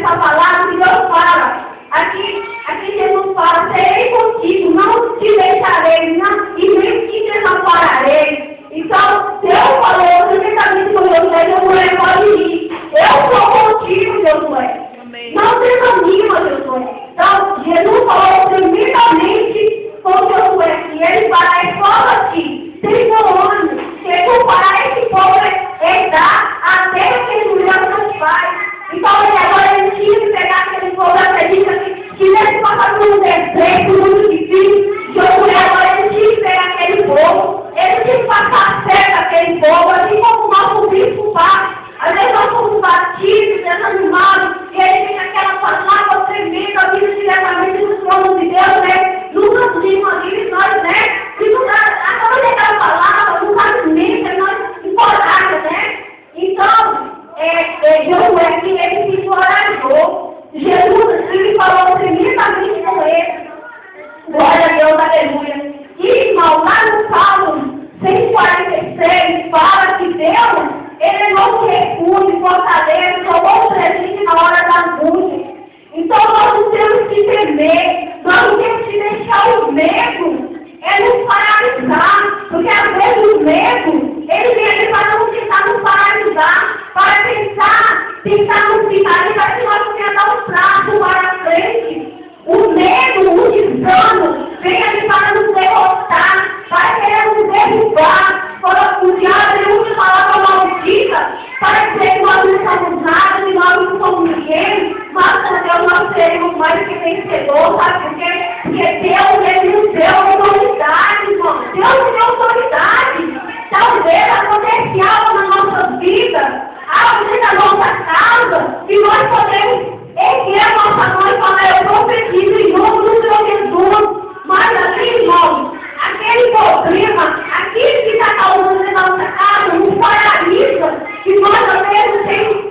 essa palavra que Deus fala. Aqui Jesus fala, serei contigo, não te deixarei, não, e nem te desampararei. Então, Deus falou, diretamente com Josué, Josué pode ir. Eu sou contigo, Josué. Não desanima, Josué. Então, Jesus falou tremendamente com Josué, que ele fará a escola aqui, sem colônia, que tu fará esse povo herdar a terra que ele deu aos seus pais. Então, ele agora ele tinha que pegar aquele povo, acredita que nesse passado por um deserto muito difícil, Josué agora ele tinha que pegar aquele povo, ele tinha que passar certo aquele povo, assim como o nosso bispo faz. Às vezes nós somos batidos, desanimados, e ele tem aquela palavra tremenda, a vida diretamente nos tronos de Deus, né? Nos anima ali, nós, né? E acaba de aquela palavra, nos alimenta, nós encoraja, né? Então, Josué aqui, ele se encorajou. Jesus, ele falou tremendamente com ele. Glória a Deus, aleluia. E, irmão, lá no Salmo 146, fala que Deus, ele não se recuse, fortaleza, tomou presente na hora da angústia. Então, nós não temos que temer, nós não temos que deixar o medo, nos paralisar, porque às vezes o medo, ele vem para não tentar nos paralisar, para tentar nos finalizar, para que nós não tenhamos dar um traço para frente. O medo, o desânimo, vem ali para nos derrotar, para querer nos derrubar. O diabo ele usa a palavra maldita para dizer que nós não somos nada, que nós não somos ninguém, mas com Deus nós seremos mais que vencedores, sabe por quê? Porque Deus, ele nos deu autoridade, irmão. Deus nos deu autoridade. Talvez aconteça algo na nossa vida, algo dentro da nossa casa, e nós podemos erguer a nossa mão e falar, eu profetizo em nome do Senhor Jesus. Mas assim, irmão, aquele problema, aquilo que está causando na nossa casa, nos paralisa, e nós às vezes temos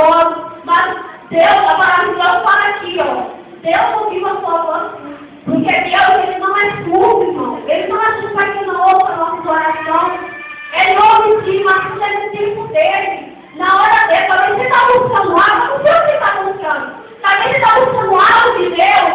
poderosos. Mas Deus, a palavra de Deus fala aqui, ó. Deus ouviu a sua voz. Porque Deus, Ele não é surdo, irmão. Ele não é surdo para que não ouça a nossa oração. Ele ouve sim, mas você é no tempo dele. Na hora dele, talvez você está buscando algo, não sei o que você está buscando. Talvez você está buscando algo de Deus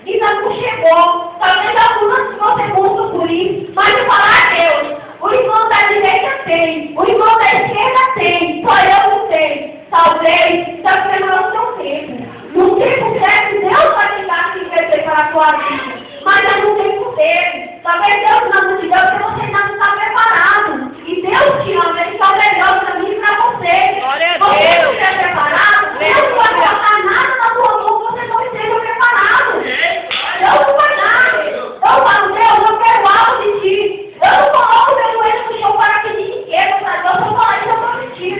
e não chegou. Talvez algumas que você busca por isso, mas eu falar a Deus. O irmão da direita tem, o irmão da esquerda tem, só eu não tenho. Talvez está esperando o seu tempo. No tempo certo, Deus vai te dar que vai para a sua vida. Mas é no tempo dele. Talvez Deus não te deu porque você ainda não está preparado. E Deus te ama, Ele está melhor para mim e para você. Glória a Você Deus. não estiver preparado, Deus não vai colocar nada na sua mão que você não esteja preparado. Deus não vai dar. Eu falo, Deus, eu quero algo de ti. Eu não coloco meu joelho no chão para pedir dinheiro para Deus. Eu falo isso, eu prometi.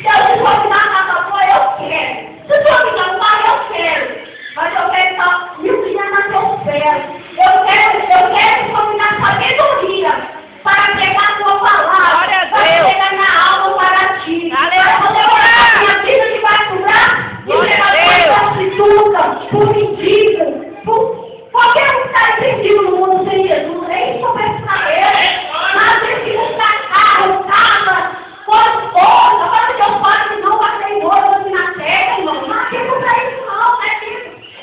Deus, se for me dar nada boa, eu quero. Se for me dar uma, eu quero. Mas eu quero estar me humilhando na teus pés. Eu quero que você me dá sabedoria para pegar a tua palavra, para pegar minha alma para ti. Para poder orar a minha vida que vai curar e levar para prostituta, por mendigo, por qualquer um que está perdido no mundo sem Jesus. Nem isso eu peço para ele. Mas ele que buscar carro, casa, coisa, para que Deus fale que não vai ter outro aqui na terra, irmão. Não é tempo para isso, não.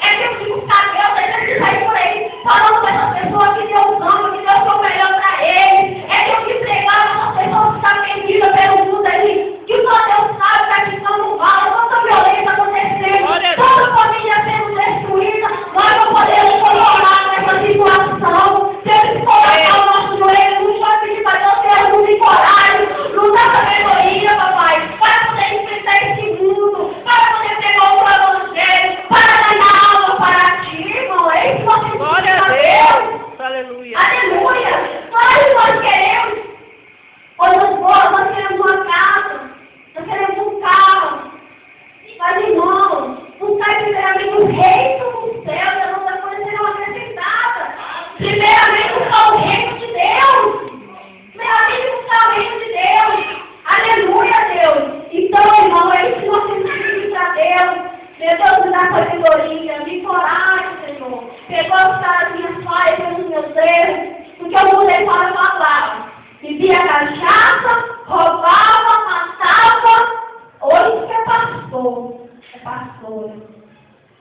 É tempo de buscar Deus, é tempo de sair por aí falando para essas pessoas que Deus ama, que Deus é o melhor para eles. É tempo de pregar para essas pessoas que estão perdidas pelo mundo aí, que só Deus sabe que aqui estão no mal, tanta violência acontecendo, toda família sendo destruída. Nós não podemos colocar nessa situação. Temos que colocar o nosso joelho no chão e pedir para Deus ter luz e coragem, lutar sabedoria, papai, para poder enfrentar esse mundo, para poder pegar o evangelho, para ganhar alma para ti, irmão. É isso que você Glória a precisa. Deus. Aleluia. Aleluia! Nós queremos coisas boas, nós queremos uma casa, nós queremos um carro. Mas, irmão, buscar primeiramente o reino do céu e as outras coisas serão acrescentadas. Primeiramente buscar o reino de Deus. Primeiramente buscar o reino de Deus. Aleluia, Deus. Então, irmão, é isso que nós temos que pedir para Deus. Meu Deus, me dá sabedoria, me coragem, Senhor. Perdoa as minhas falhas, pelos meus erros, porque eu mudei para a palavra. Bebia cachaça, roubava, matava. Hoje que é pastor. É pastor.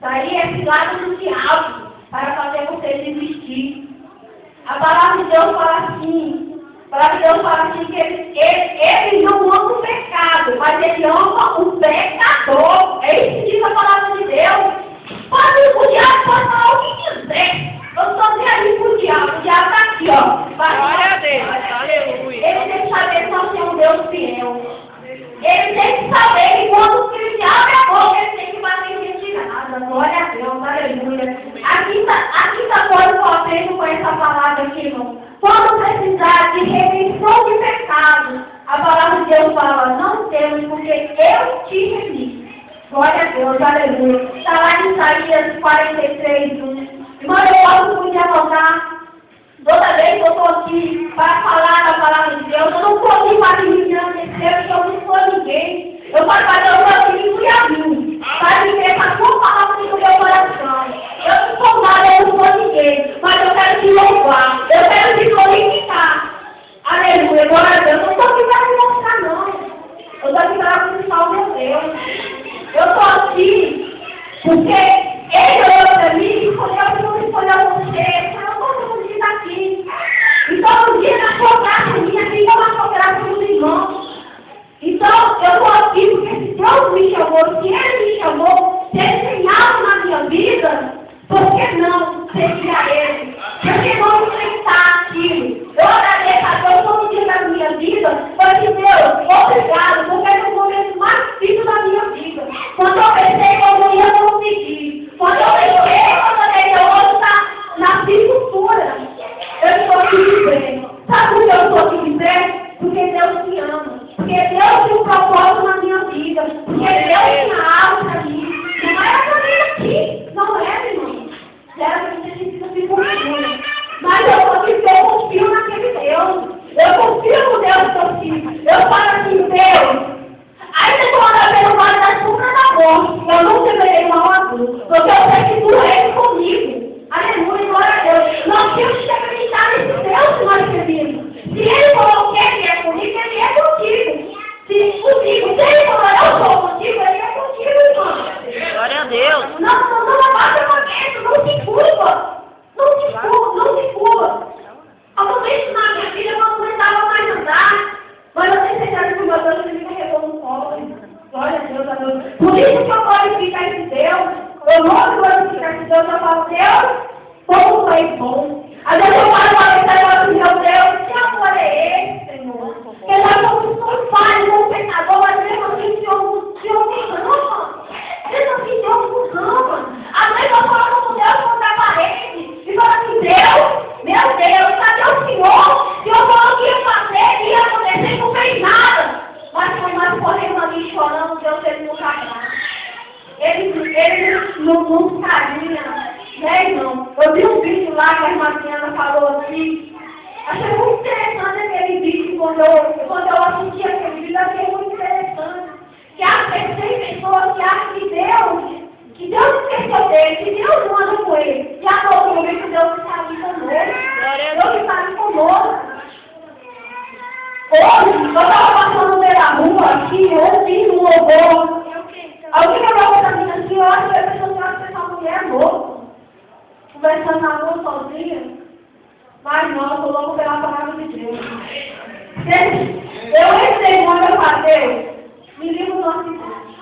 Daí é esse lado do diabo para fazer você desistir. A palavra de Deus fala assim. A palavra de Deus fala assim que ele não ama o pecado, mas ele ama o pecador. É isso que diz a palavra de Deus. O diabo pode falar o que quiser. Eu estou nem aí pro diabo. O diabo está aqui, ó. Glória a Deus. Aleluia. Ele tem que saber que nós temos um Deus fiel. Ele tem que saber que quando ele abre a boca, ele tem que bater em retirada. Glória a Deus, aleluia. Aqui está coisa que eu aprendo com essa palavra aqui, irmão. Quando precisar de remissão de pecado, a palavra de Deus fala, não temos, porque eu te remi. Glória a Deus, aleluia. Está lá em Isaías 43, 1. Irmão, eu posso podia anotar. Toda vez que eu estou aqui para falar da palavra de Deus, eu não estou aqui para me engrandeceer, porque eu não sou ninguém. Eu posso fazer o meu filho e a mim, para viver com a sua palavra no meu coração. Eu não sou nada, eu não sou ninguém, mas eu quero te louvar, eu quero te glorificar. Aleluia, glória a Deus. Eu não estou aqui para me mostrar, não. Eu estou aqui para glorificar o meu Deus. Eu estou aqui porque Ele olhou para mim e escolheu você. Todo mundo que está aqui. E todo dia na sua casa, aqui está na sua casa dos irmãos. Então, eu estou aqui porque se Deus me chamou, se Ele me chamou, se Ele tem algo na minha vida, por que não seguir a Ele? Por que não enfrentar aquilo? Eu agradeço a Deus todo dia da minha vida, porque Deus, obrigado, porque é o momento mais difícil da minha vida. Quando eu pensei que eu não ia conseguir, Deus. Não abaixa a cabeça, não se curva. Não se curva. Ao momento na minha vida eu não aguentava mais andar. Mas eu tenho certeza que o meu Deus me carregou no colo. Glória a Deus, a Deus. Por isso que eu glorifico esse Deus. Eu não glorifico esse Deus, eu falo, Deus, como tu és bom. Às vezes eu falo para você, meu Deus, que amor é esse, Senhor? Porque nós somos tão falhos, tão pecadores, mas mesmo assim o Senhor me ama. Mesmo assim o Senhor nos ama. Às vezes eu falo com Deus contra a parede e falo assim, Deus, meu Deus, cadê o Senhor? Se eu falo que ia fazer, ia acontecer, não fez nada. Mas foi nós correndo ali chorando, Deus ele nos abraça. Ele nos carinha, né, irmão? Eu vi um vídeo lá que a irmã Diana falou assim. Achei muito interessante aquele vídeo, quando eu assisti aquele vídeo, achei muito interessante. Que às vezes tem pessoas que acham que Deus esqueceu dele, que Deus não anda com ele. E a todo momento Deus está ali conosco. Deus está ali conosco. Hoje, eu estava passando pela rua aqui, ouvindo um louvor. Alguém falou para mim assim, eu acho que a pessoa acha que essa mulher é louca. Conversando na rua sozinha. Mas não, eu estou louco pela palavra de Deus. Eu entrei no meu Deus, me livra do acidente,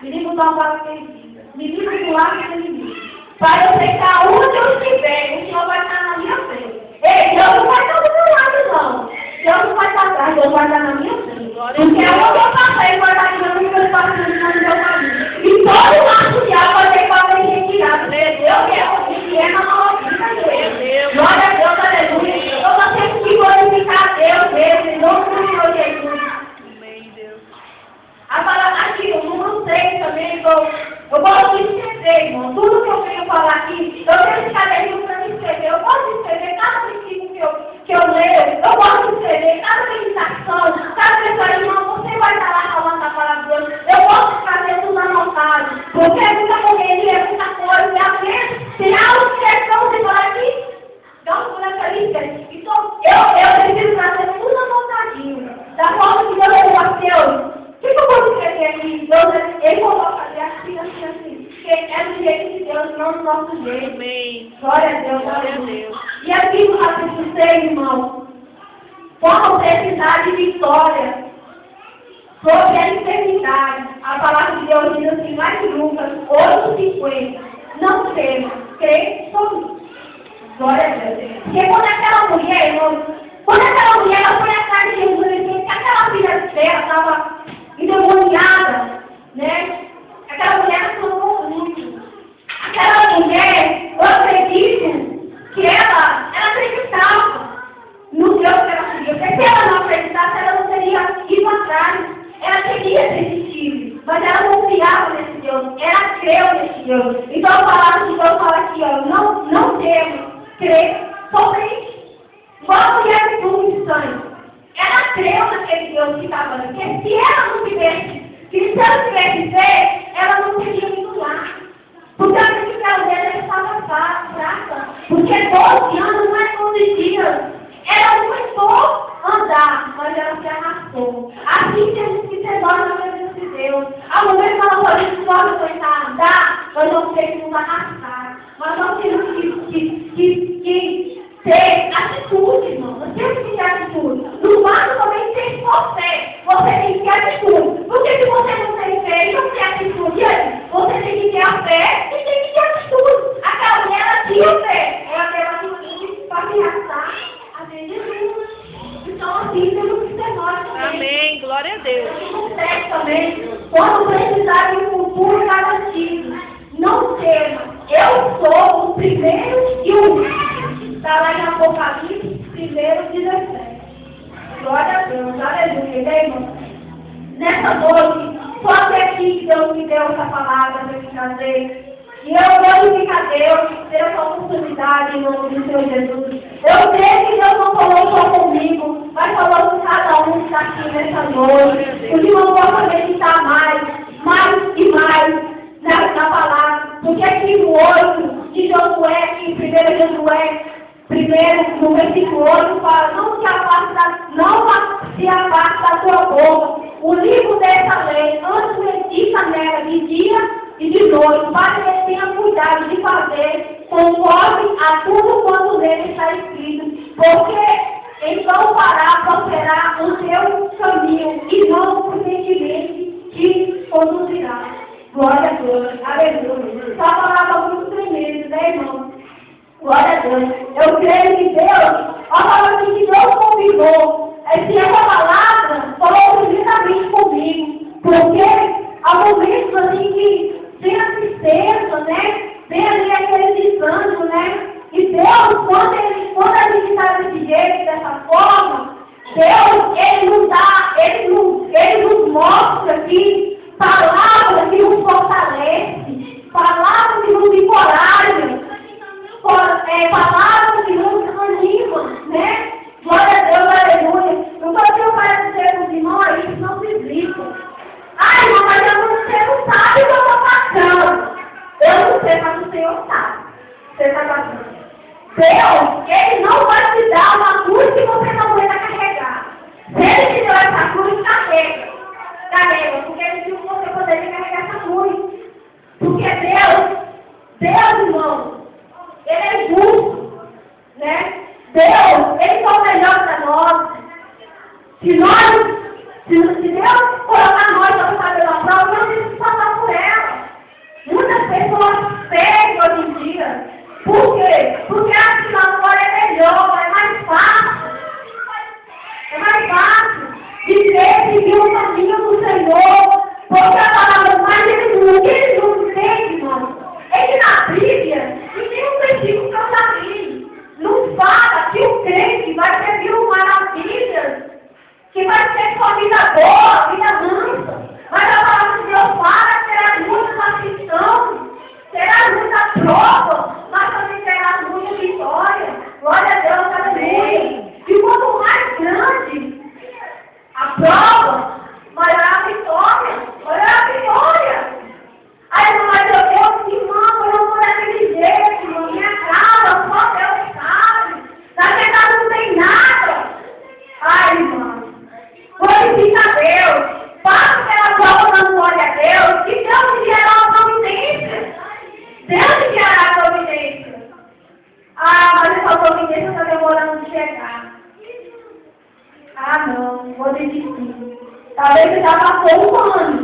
me livra do abalo perdido, me livra do lado que ele me para eu sei que aonde eu estiver, o Senhor vai estar na minha frente. Ei, Deus não vai estar do meu lado, não. Deus não vai estar atrás, Deus vai estar na minha frente. Porque onde eu passei, vai estar tirando os meus passos no meu caminho. E todo o nosso diabo vai ter que fazer retirado. Deus que é na nossa vida. Glória a Deus, aleluia. Eu só tenho que glorificar a Deus mesmo, em nome do Senhor Jesus. Amém, Deus. A palavra aqui, o número 6 também, eu gosto de escrever, irmão. Tudo que eu venho falar aqui, eu tenho que ficar livro para me escrever. Eu gosto de escrever cada princípio que eu leio. Eu gosto de escrever cada meditação, cada pessoa, irmão, você vai estar lá falando da palavra de Deus. Eu gosto de fazer tudo anotado, porque é muita correria, é muita coisa. E às vezes, tem algo que é tão de falar aqui, dá um problema ali, então, eu preciso fazer tudo anotadinho. Da forma que Deus é Deus. O que eu vou escrever aqui? Deus, ele coloca ali assim. Porque é do jeito de Deus, não do nosso jeito. Amém. Glória a Deus, glória a Deus. E aqui no capítulo 6, irmão, vamos precisar de vitória sobre a enfermidade. A palavra de Deus diz assim, lá em Lucas 8:50. Não tema, crê somente. Glória a Deus. Porque quando aquela mulher, irmão, ela foi atrás de Jesus, que aquela filha dela estava endemoniada, né? Aquela mulher clamou muito. Aquela mulher, eu acredito que ela acreditava no Deus que ela queria. Porque se ela não acreditasse, ela não teria ido atrás. Ela queria desistir, mas ela não confiava nesse Deus. Ela creu nesse Deus. Então a palavra de Deus fala aqui, ó, não temo, crê somente. Igual a mulher do fluxo de sangue. Ela creu naquele Deus que estava ali. Porque se ela não tivesse fé, ela não teria ido lá. Porque a fé dela estava fraca. Porque 12 anos não é 12 dias. Ela começou a andar, mas ela se arrastou. Assim temos que ser nós na presença de Deus. A mulher falou para a gente, nós começar a andar, nós vamos ter que nos arrastar. Mas nós temos que ter atitude, irmão. Nós temos que ter atitude. No basta também ter só fé. Você tem que ter atitude. Porque se você não tem fé e não tem atitude, você tem que ter a fé e tem que ter atitude. Aquela mulher, ela tinha fé. Ela teve atitude para se arrastar até Jesus. Então, assim, temos que ser nós também. Amém. Glória a Deus. No 7 também, quando precisar de cultura garantido, não tema. Eu sou o primeiro e o último. Está lá em Apocalipse 1:17. Glória a Deus, aleluia, né, irmão? Nessa noite, só até aqui que Deus me deu essa palavra para me trazer. E eu glorifico a Deus por ter essa oportunidade em nome do Senhor Jesus. Eu creio que Deus não falou só comigo, mas falou com cada um que está aqui nessa noite. O Senhor possa meditar mais e mais na palavra. Porque aqui no 8 de Josué, aqui em 1 Josué, no versículo 8, fala, não se afaste da tua boca o livro dessa lei, antes medita nela de dia e de noite, para que ele tenha cuidado de fazer conforme a tudo quanto nele está escrito, porque então prosperar o seu caminho e não prudentemente te conduzirá. Glória a Deus, aleluia. Essa palavra muito tremenda, né, irmão? Glória a Deus. Eu creio que Deus, a palavra que Deus convidou, essa palavra falou diretamente comigo, porque há momentos assim que tem a tristeza, né? Tem ali aquele desânimo, né? E Deus, quando a gente está desse jeito, dessa forma, Deus, Ele nos mostra aqui palavras que nos fortalecem, palavras que nos encorajam, palavras que nos animam, né? Glória a Deus, aleluia. Não estou aqui para dizer para os irmãos, isso não se explica. Ai, irmão, mas você não sabe o que eu estou passando. Eu não sei, mas o Senhor sabe. Você está passando. Deus, Ele não vai te dar uma cruz que você não aguenta carregar. Se Ele te deu essa cruz, carrega. Carrega, porque Ele viu que você poderia carregar essa cruz. Porque Deus, irmão, Ele é justo, né? Deus, Ele é o melhor para nós. Se Deus colocar nós para fazer uma prova, nós temos que passar por ela. Muitas pessoas perdem hoje em dia. Por quê? Porque acham que lá fora é melhor, é mais fácil. É mais fácil viver, seguir o caminho do Senhor. Porque a palavra mais Ele não entende, irmão. É que na Bíblia, em nenhum versículo que eu já vi, não fala que o crente vai ter mil maravilhas, que vai ter sua vida boa, vida mansa. Mas a palavra de Deus fala que terá muita aflição, terá muita prova, mas também terá muita vitória. Glória a Deus, aleluia. E quanto mais grande a prova, maior a vitória. Maior a vitória. Aí, mas irmão, eu não vou daquele jeito, irmão. Minha casa, só Deus sabe. Na verdade não tem nada. Ai, irmão. Glorifica a Deus. Faça pela prova dando glória a Deus. E Deus enviará a providência. Deus enviará a providência. Ah, mas essa providência está demorando de chegar. Ah, não. Vou desistir. Talvez você já passou um ano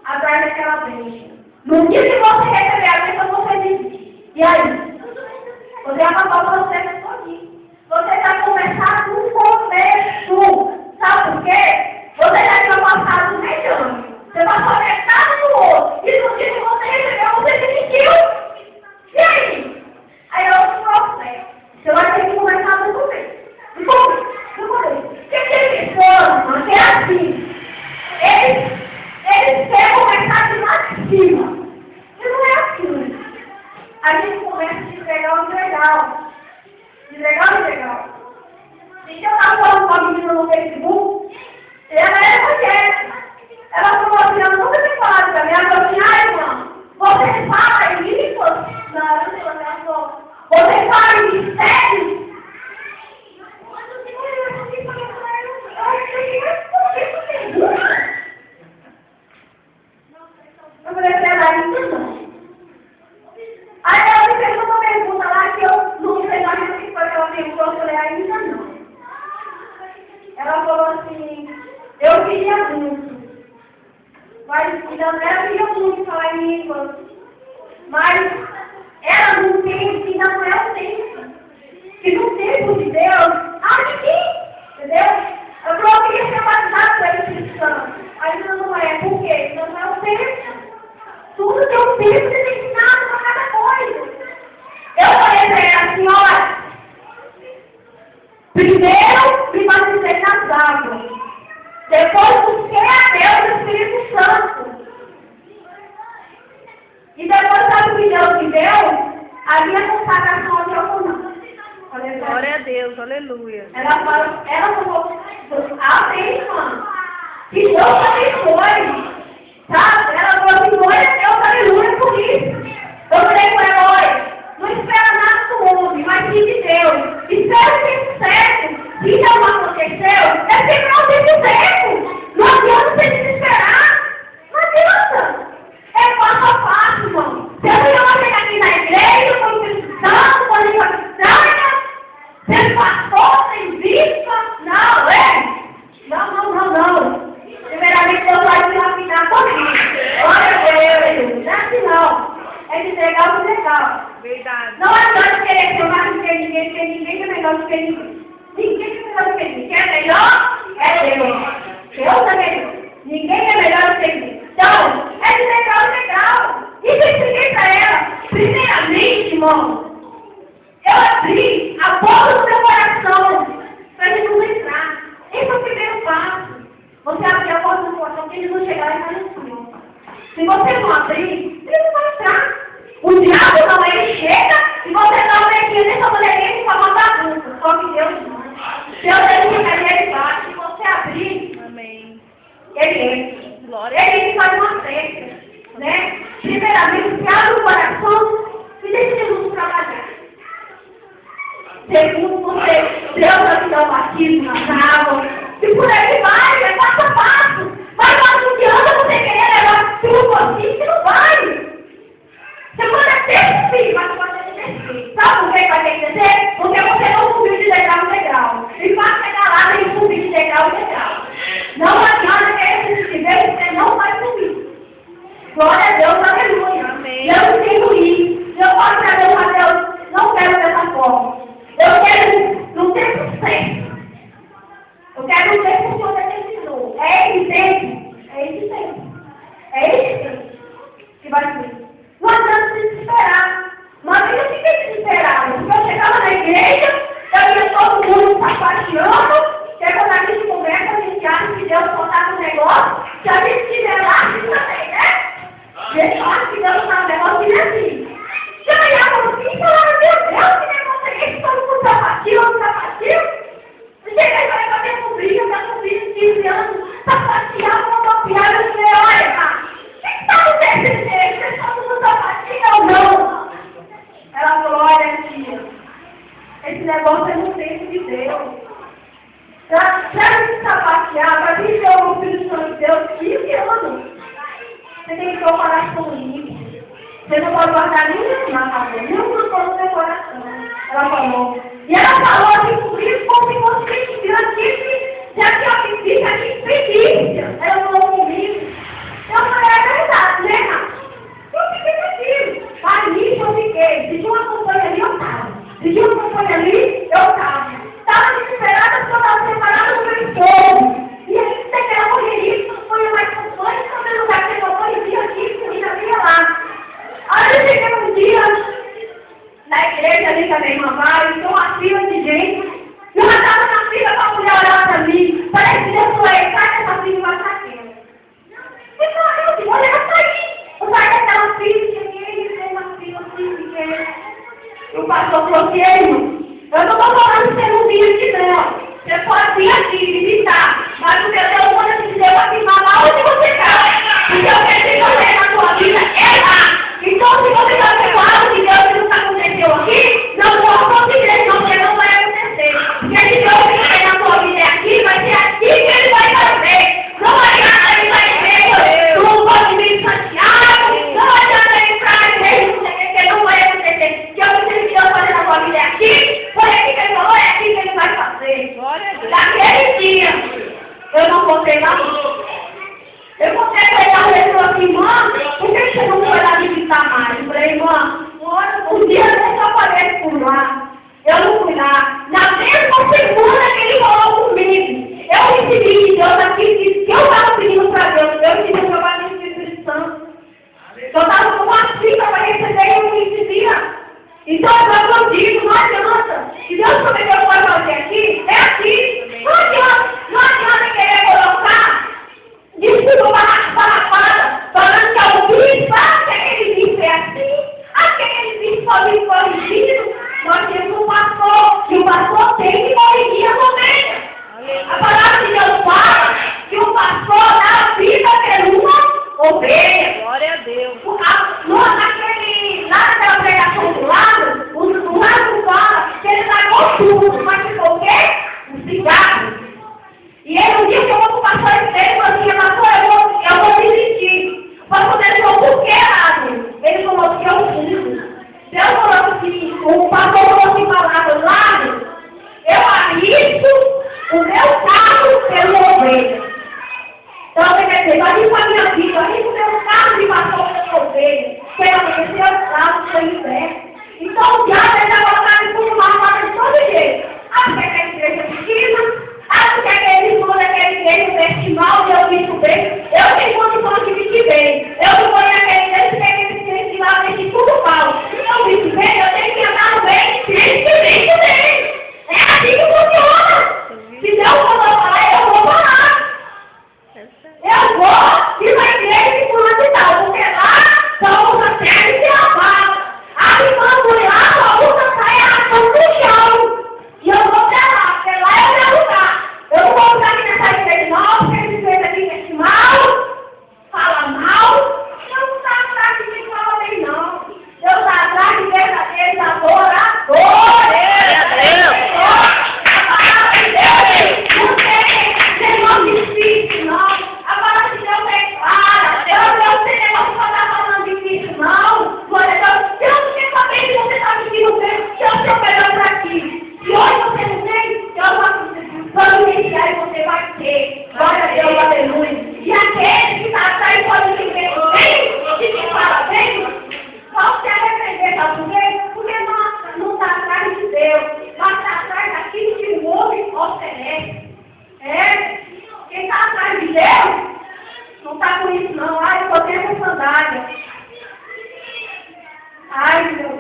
atrás daquela bênção. No dia que você receber a bênção, você desiste. E aí? Você já passou o processo todinho. Você vai começar do começo. Sabe por quê? Você já tinha passado meio ano. Você passou metade do outro. E no dia que você recebeu, você desistiu. E aí? Aí é outro processo. Você vai ter que começar do começo. Do começo. Porque tem pessoas, que é assim. Eles querem começar de lá de cima. E não é assim. A gente começa de legal em legal. De legal em legal. E eu estava falando com a menina no Facebook, e ela era evangélica. Ela falou assim, eu nunca tinha falado pra mim. Ela falou assim, ah, irmã, você fala em línguas? Não, eu não sei, ela falou, você fala em mistérios? Eu falei, será isso não? Aí ela me fez uma pergunta lá que eu não sei mais o que foi que ela perguntou, eu falei, ainda não. Ela falou assim, eu queria muito, mas ela queria muito falar em línguas, mas ela não tem, ainda não é o tempo. Que no tempo de Deus, ninguém, entendeu? Eu falou, eu queria ser batizada pelo Espírito Santo. Ainda não é, por quê? Ainda não é o tempo. Tudo tem um tempo de ser ensinado para cada coisa. Eu falei para ela assim, olha, primeiro me batizei nas águas, depois busquei a Deus o Espírito Santo. E depois, sabe o que Deus me deu? A minha consagração ao diaconato. Glória a Deus, aleluia. Ela falou, amém, irmã. Que Deus abençoe. Sabe? Ela falou assim, glória a Deus, aleluia por isso. Eu falei com ela, olha, não espera nada do homem, mas sim de Deus. Espera o tempo certo. Se não aconteceu, é sempre o tempo certo. Não adianta você desesperar. Não adianta. É passo a legal. Verdade. Não adianta querer ser mais do que ninguém, porque ninguém é melhor do que ninguém. Ninguém é melhor do que ninguém. Quem é melhor é Deus. Deus é melhor. Ninguém é melhor do que ninguém. Então, é legal. E eu expliquei para ela, primeiramente, irmão, eu abri a porta do meu coração para Jesus entrar. Esse é o primeiro passo. Você abrir a porta do seu coração, que ele não chegar lá e vai no Senhor. Se você não abrir, ele não vai entrar. O diabo não, ele chega e você dá uma brequinha dessa mulherinha e fala uma bagunça. Só que Deus não. Deus ele fica ali, ele bate. Se você abrir, Amém. ele entra. Glória a Ele faz uma festa, né? Primeiramente, se abre o coração e deixa Jesus trabalhar. Segundo, Deus vai te dar o batismo na água. E por aí vai, é passo a passo. Mas não adianta você querer levar tudo assim, que não vai. Você pode ter filho, mas você pode ter filho. Sabe por que vai ter que ter? Porque você não subiu de degrau em degrau. E para chegar lá, tem que subir de degrau em degrau. Não adianta querer se inscrever, você não vai subir. Glória a Deus, aleluia. Amém. Eu entendo isso. Eu posso dizer a Deus, não quero dessa forma. Eu quero no tempo certo. Eu quero ver o que o Senhor determinou. É evidente. É evidente que vai ser. Não adianta se desesperar. Mas eu fiquei desesperada. Porque eu chegava na igreja, eu ia todo mundo sapateando. Que quando a gente começa, a gente acha que Deus soltava um negócio. Se a gente estiver lá, a gente também, né? Gente, eu acho que Deus soltava um negócio e assim. Se eu olhava assim e falava, meu Deus, que negócio é esse? Todo mundo sapateio. Chega aí, vai fazer sobrinha, minha sobrinha de 15 anos, sapatear, fotocopiar, eu falei, olha, o que está acontecendo? Vocês estão tudo sapatinho ou não? Ela falou, olha, tia, esse negócio é no tempo de Deus. Para me sapatear, para mim ser o Filho Santo de Deus, 15 anos, você tem que ter o coração limpo. Você não pode guardar nenhum mágoa, nenhum rancor no seu coração. Ela falou. E ela falou assim comigo como se fosse aqui preguiça. Ela falou comigo. Eu falei, é verdade, né? Eu fiquei tranquilo. Ali eu fiquei. Se tinha uma companhia ali, eu estava. Se tinha uma companhia ali, eu estava. Estava desesperada porque eu estava separada do meu esposo. E aí você quer a correria, não foi mais companhia, quando eu não estava sem companhia, vinha aqui, vinha lá. Aí eu cheguei um dia na igreja ali também, irmã Vara, então uma fila de gente. E eu estava na fila para a mulher olhar para mim. Parece que Deus falou, sai dessa fila e vai para aquela. E falei, eu olha, eu saí. Eu saí daquela fila, cheguei, entrei na fila assim, fiquei. E o pastor falou assim, irmão, eu não estou falando que você não vinha aqui não. Você pode vir aqui, visitar. Mas o meu Deus, quando eu te dizer, eu vou queimar lá onde você está. Porque eu quero que você na sua vida é lá. Então, se você está vendo algo de Deus que não aconteceu aqui, não posso conseguir, não, porque não vai acontecer. Porque se Deus quiser na sua vida é aqui, vai ser aqui que Ele vai fazer. Não adianta Ele vai ver no movimento Santiago, não adianta Ele para a igreja, porque não vai acontecer. Porque eu preciso que Deus fazer na sua vida é aqui, foi aqui que Ele falou, é aqui que Ele vai fazer. Glória a Deus. Naquele dia, eu não contei lá. Eu contei para ele, ele falou assim, irmã, por que você não foi lá visitar?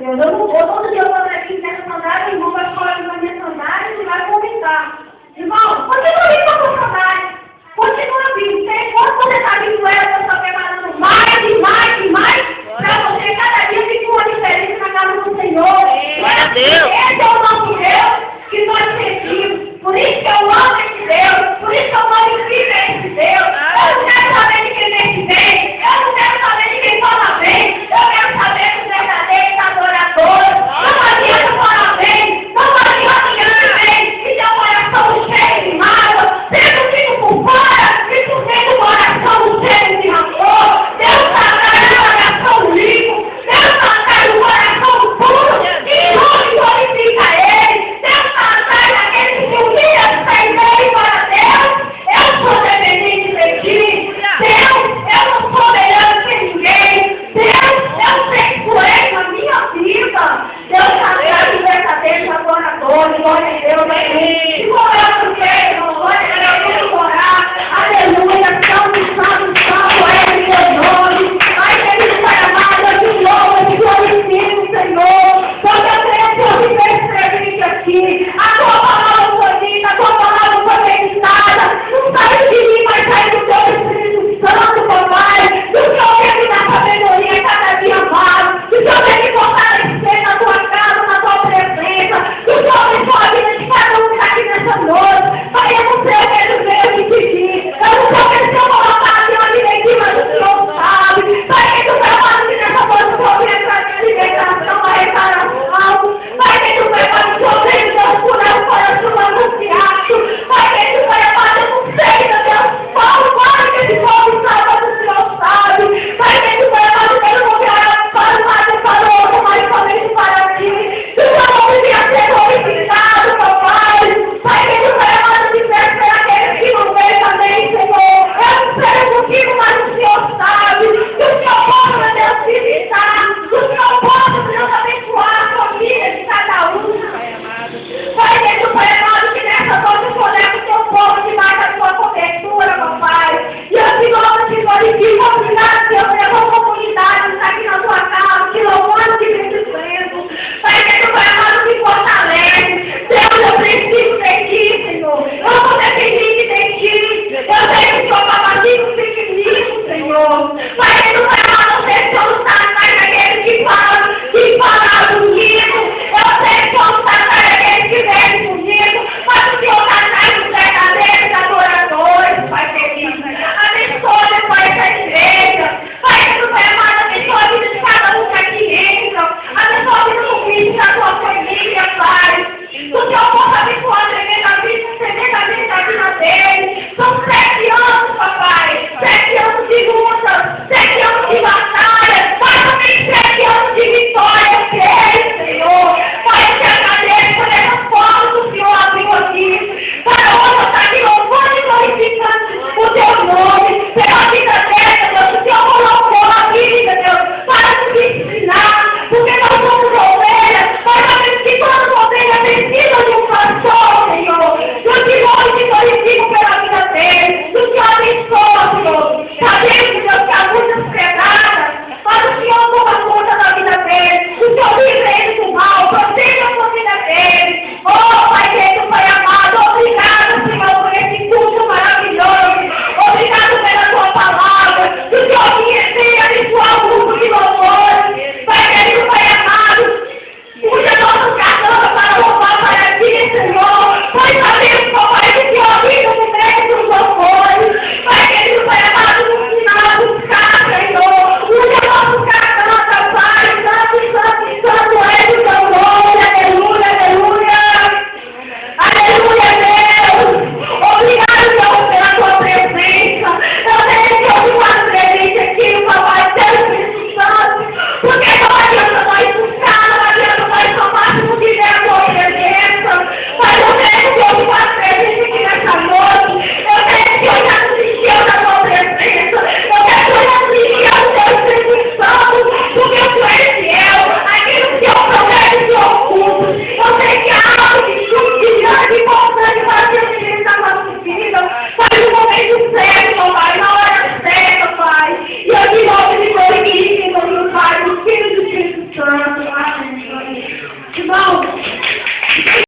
Deus. Eu não vou, todo dia eu vou aqui nessa sandália, o irmão vai falar na minha sandália e vai comentar. Irmão, continua vindo com a sua sandália. Continua vindo. Enquanto você está vindo ela,